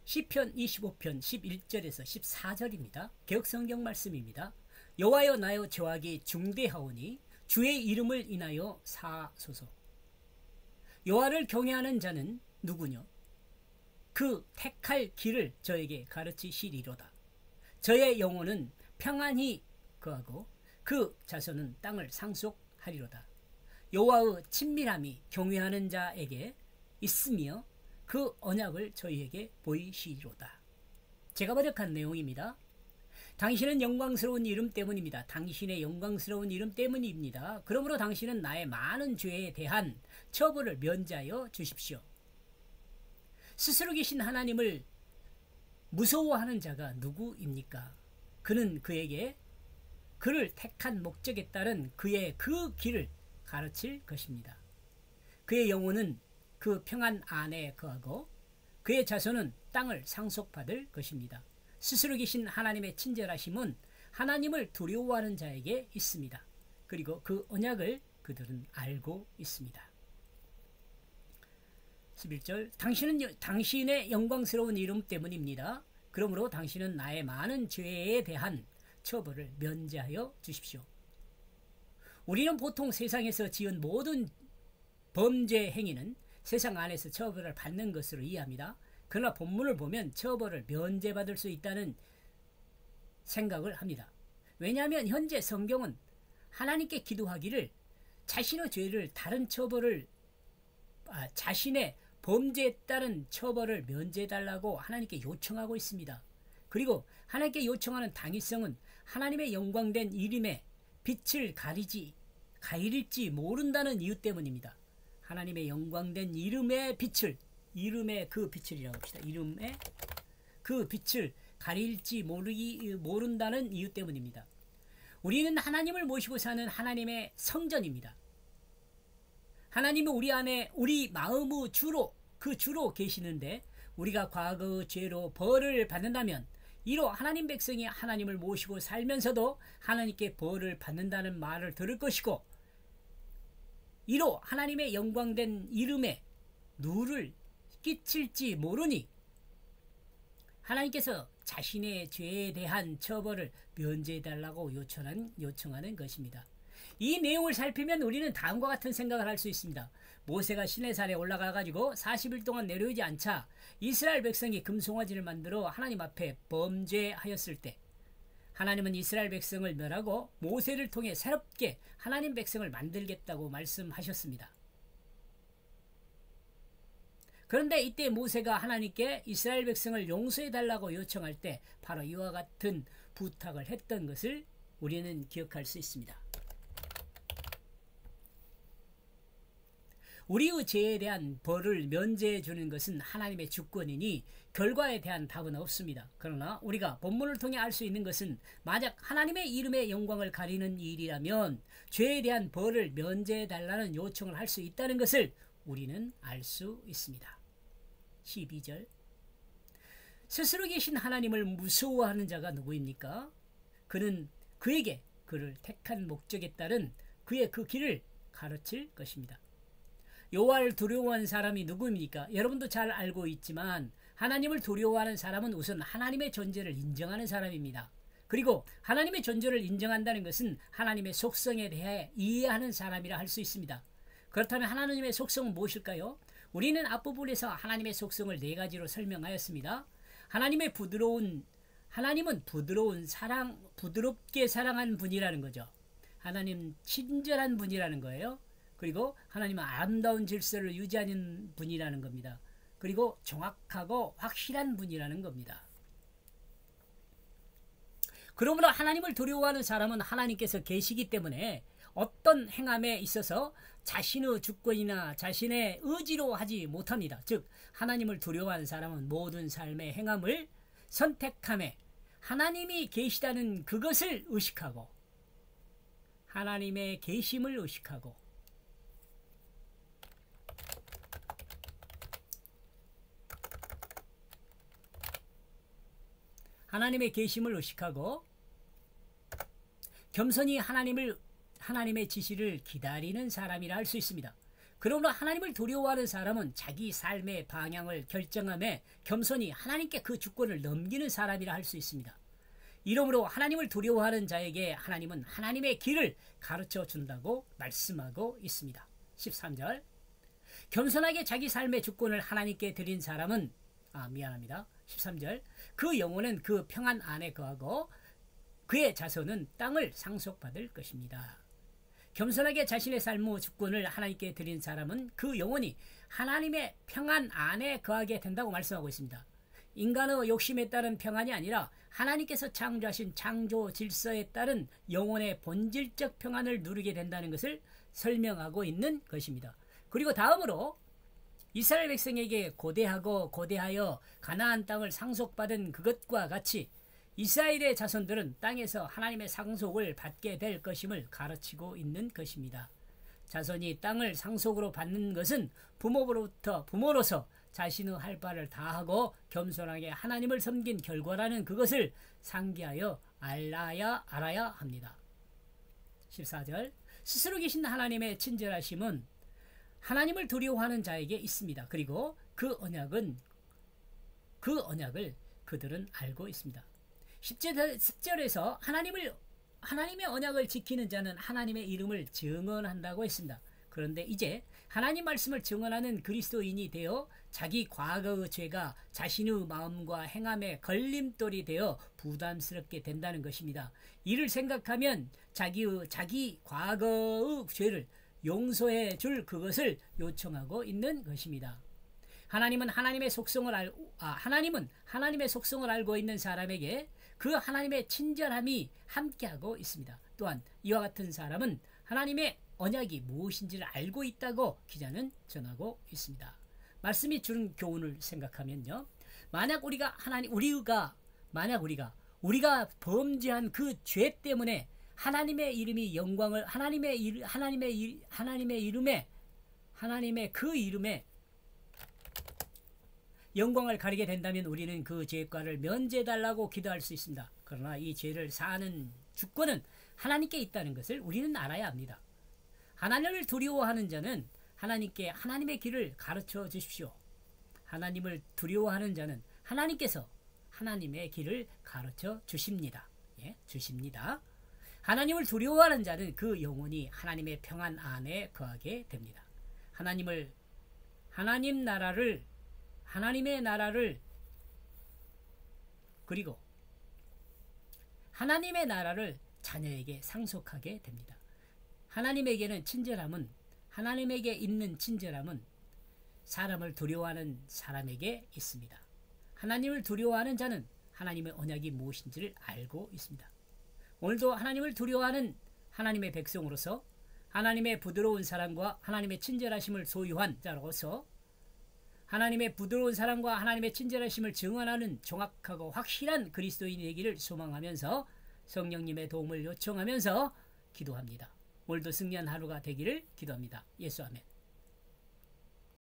시편 25편 11절에서 14절입니다. 개역성경 말씀입니다. 여호와여 나여 저악이 중대하오니 주의 이름을 인하여 사소서. 여호와를 경외하는 자는 누구뇨? 그 택할 길을 저에게 가르치시리로다. 저의 영혼은 평안히 거하고 그 자손은 땅을 상속하리로다. 여호와의 친밀함이 경외하는 자에게 있으며 그 언약을 저희에게 보이시리로다. 제가 번역한 내용입니다. 당신은 영광스러운 이름 때문입니다. 당신의 영광스러운 이름 때문입니다. 그러므로 당신은 나의 많은 죄에 대한 처벌을 면제하여 주십시오. 스스로 계신 하나님을 무서워하는 자가 누구입니까? 그는 그에게 그를 택한 목적에 따른 그의 그 길을 가르칠 것입니다. 그의 영혼은 그 평안 안에 거하고 그의 자손은 땅을 상속받을 것입니다. 스스로 계신 하나님의 친절하심은 하나님을 두려워하는 자에게 있습니다. 그리고 그 언약을 그들은 알고 있습니다. 11절 당신은 당신의 영광스러운 이름 때문입니다. 그러므로 당신은 나의 많은 죄에 대한 처벌을 면제하여 주십시오. 우리는 보통 세상에서 지은 모든 범죄 행위는 세상 안에서 처벌을 받는 것으로 이해합니다. 그러나 본문을 보면 처벌을 면제받을 수 있다는 생각을 합니다. 왜냐하면 현재 성경은 하나님께 기도하기를 자신의 죄를 다른 처벌을 자신의 범죄에 따른 처벌을 면제해달라고 하나님께 요청하고 있습니다. 그리고 하나님께 요청하는 당위성은 하나님의 영광된 이름에 빛을 가릴지 모른다는 이유 때문입니다. 하나님의 영광된 이름의 빛을, 이름의 그 빛을이라고 합시다. 이름의 그 빛을 가릴지 모른다는 이유 때문입니다. 우리는 하나님을 모시고 사는 하나님의 성전입니다. 하나님은 우리 안에 우리 마음의 주로 계시는데 우리가 과거의 죄로 벌을 받는다면 이로 하나님 백성이 하나님을 모시고 살면서도 하나님께 벌을 받는다는 말을 들을 것이고 이로 하나님의 영광된 이름에 누를 끼칠지 모르니 하나님께서 자신의 죄에 대한 처벌을 면제해달라고 요청하는 것입니다. 이 내용을 살피면 우리는 다음과 같은 생각을 할 수 있습니다. 모세가 시내산에 올라가가지고 40일 동안 내려오지 않자 이스라엘 백성이 금송아지를 만들어 하나님 앞에 범죄하였을 때 하나님은 이스라엘 백성을 멸하고 모세를 통해 새롭게 하나님 백성을 만들겠다고 말씀하셨습니다. 그런데 이때 모세가 하나님께 이스라엘 백성을 용서해달라고 요청할 때 바로 이와 같은 부탁을 했던 것을 우리는 기억할 수 있습니다. 우리의 죄에 대한 벌을 면제해 주는 것은 하나님의 주권이니 결과에 대한 답은 없습니다. 그러나 우리가 본문을 통해 알 수 있는 것은 만약 하나님의 이름의 영광을 가리는 일이라면 죄에 대한 벌을 면제해 달라는 요청을 할 수 있다는 것을 우리는 알 수 있습니다. 12절 스스로 계신 하나님을 무서워하는 자가 누구입니까? 그는 그에게 그를 택한 목적에 따른 그의 그 길을 가르칠 것입니다. 여호와를 두려워하는 사람이 누구입니까? 여러분도 잘 알고 있지만 하나님을 두려워하는 사람은 우선 하나님의 존재를 인정하는 사람입니다. 그리고 하나님의 존재를 인정한다는 것은 하나님의 속성에 대해 이해하는 사람이라 할 수 있습니다. 그렇다면 하나님의 속성은 무엇일까요? 우리는 앞부분에서 하나님의 속성을 4가지로 설명하였습니다. 하나님은 부드럽게 사랑하는 분이라는 거죠. 하나님 친절한 분이라는 거예요. 그리고 하나님은 아름다운 질서를 유지하는 분이라는 겁니다. 그리고 정확하고 확실한 분이라는 겁니다. 그러므로 하나님을 두려워하는 사람은 하나님께서 계시기 때문에 어떤 행함에 있어서 자신의 주권이나 자신의 의지로 하지 못합니다. 즉 하나님을 두려워하는 사람은 모든 삶의 행함을 선택함에 하나님이 계시다는 그것을 의식하고 하나님의 계심을 의식하고 하나님의 계심을 의식하고 겸손히 하나님의 지시를 기다리는 사람이라 할 수 있습니다. 그러므로 하나님을 두려워하는 사람은 자기 삶의 방향을 결정함에 겸손히 하나님께 그 주권을 넘기는 사람이라 할 수 있습니다. 이러므로 하나님을 두려워하는 자에게 하나님은 하나님의 길을 가르쳐 준다고 말씀하고 있습니다. 13절. 겸손하게 자기 삶의 주권을 하나님께 드린 사람은 13절. 그 영혼은 그 평안 안에 거하고 그의 자손은 땅을 상속받을 것입니다. 겸손하게 자신의 삶의 주권을 하나님께 드린 사람은 그 영혼이 하나님의 평안 안에 거하게 된다고 말씀하고 있습니다. 인간의 욕심에 따른 평안이 아니라 하나님께서 창조하신 창조 질서에 따른 영혼의 본질적 평안을 누리게 된다는 것을 설명하고 있는 것입니다. 그리고 다음으로 이스라엘 백성에게 고대하여 가나안 땅을 상속받은 그것과 같이 이스라엘의 자손들은 땅에서 하나님의 상속을 받게 될 것임을 가르치고 있는 것입니다. 자손이 땅을 상속으로 받는 것은 부모로서 자신의 할 바를 다하고 겸손하게 하나님을 섬긴 결과라는 그것을 상기하여 알아야 합니다. 14절. 스스로 계신 하나님의 친절하심은 하나님을 두려워하는 자에게 있습니다. 그리고 그 언약을 그들은 알고 있습니다. 10절에서 하나님의 언약을 지키는 자는 하나님의 이름을 증언한다고 했습니다. 그런데 이제 하나님 말씀을 증언하는 그리스도인이 되어 자기 과거의 죄가 자신의 마음과 행함에 걸림돌이 되어 부담스럽게 된다는 것입니다. 이를 생각하면 자기 과거의 죄를 용서해 줄 그것을 요청하고 있는 것입니다. 하나님은 하나님의 속성을 알고 있는 사람에게 그 하나님의 친절함이 함께하고 있습니다. 또한 이와 같은 사람은 하나님의 언약이 무엇인지를 알고 있다고 기자는 전하고 있습니다. 말씀이 주는 교훈을 생각하면요. 만약 우리가 범죄한 그 죄 때문에 하나님의 이름이 영광을 하나님의 그 이름에 영광을 가리게 된다면 우리는 그 죄과를 면제해달라고 기도할 수 있습니다. 그러나 이 죄를 사하는 주권은 하나님께 있다는 것을 우리는 알아야 합니다. 하나님을 두려워하는 자는 하나님께 하나님의 길을 가르쳐 주십시오. 하나님을 두려워하는 자는 하나님께서 하나님의 길을 가르쳐 주십니다. 주십니다. 하나님을 두려워하는 자는 그 영혼이 하나님의 평안 안에 거하게 됩니다. 하나님의 나라를 그리고 하나님의 나라를 자녀에게 상속하게 됩니다. 하나님에게 있는 친절함은 사람을 두려워하는 사람에게 있습니다. 하나님을 두려워하는 자는 하나님의 언약이 무엇인지를 알고 있습니다. 오늘도 하나님을 두려워하는 하나님의 백성으로서 하나님의 부드러운 사랑과 하나님의 친절하심을 소유한 자로서 하나님의 부드러운 사랑과 하나님의 친절하심을 증언하는 정확하고 확실한 그리스도인이 되기를 소망하면서 성령님의 도움을 요청하면서 기도합니다. 오늘도 승리한 하루가 되기를 기도합니다. 예수 아멘.